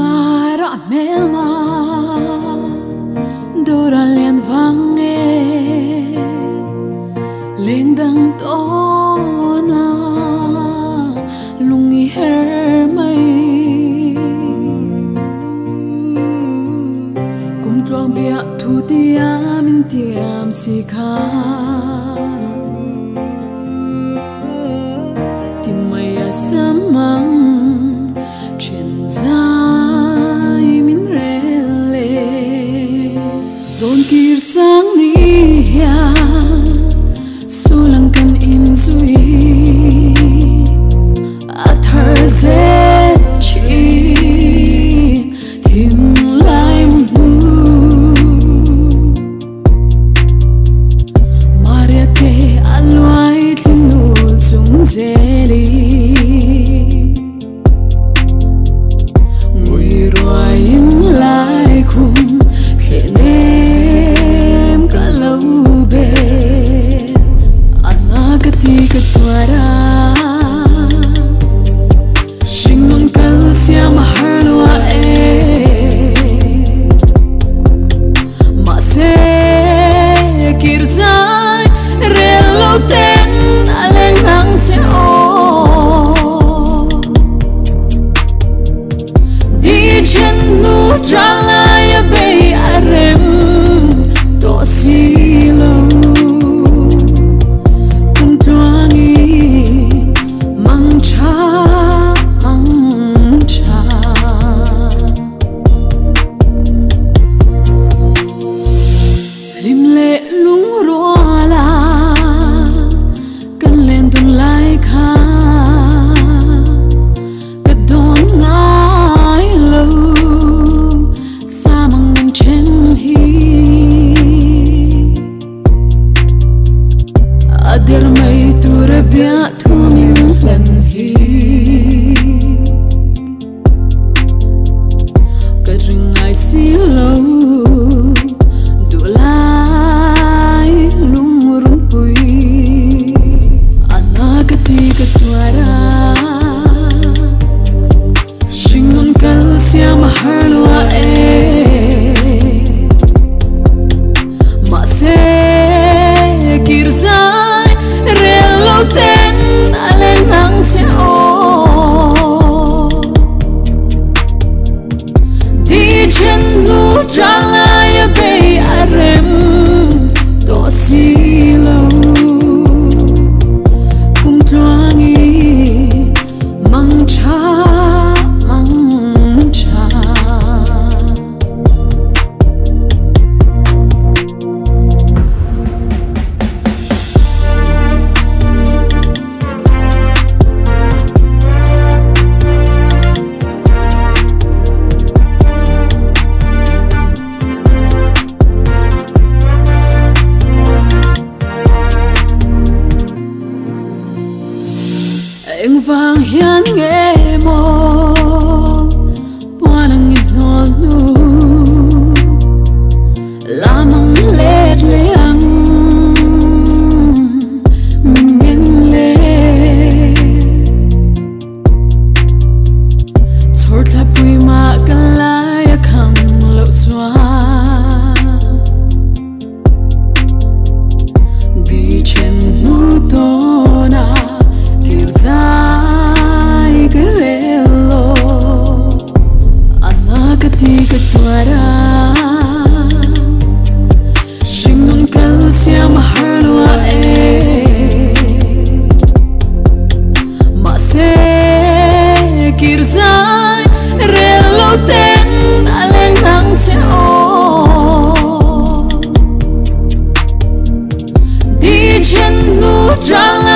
caramela dora len vange lengdang tona lungi her mai kum tuang bia thu tiam in tiam si kha tim mai asamang chen zai min rele don kir chang ni ya sulang kan in zui athar ze chi tim lai mu maria ke alwai tinu chung zeli mui roi im lai khum khenem kalau be anagati ka twara shingon kal siam harwa ma se kirzai relo ten aleng nang se o di chen nu jala ya be arem to silo kum tuangi mangcha lim le lung roala kan len dun lai kha ka don ngai lo samang nan chen hi ader mai tur bia thumim lan hi ka ringai si lo dulai lumurun pui anagati ka twara shingon kal siam harwa ma se kirzai relo ten aleng nang se o di chen nu jala ya be arem to silo kum tuangi mangcha eng vang hian nge mo buanang ignol nu lamang let leang mingen le chor tla pui ma kalaya kham lo chwa di chen nu tona kirzai garelo anagati ka twara shingon kal siam harwa ma se kirzai relo ten aleng nang se o di chen nu jala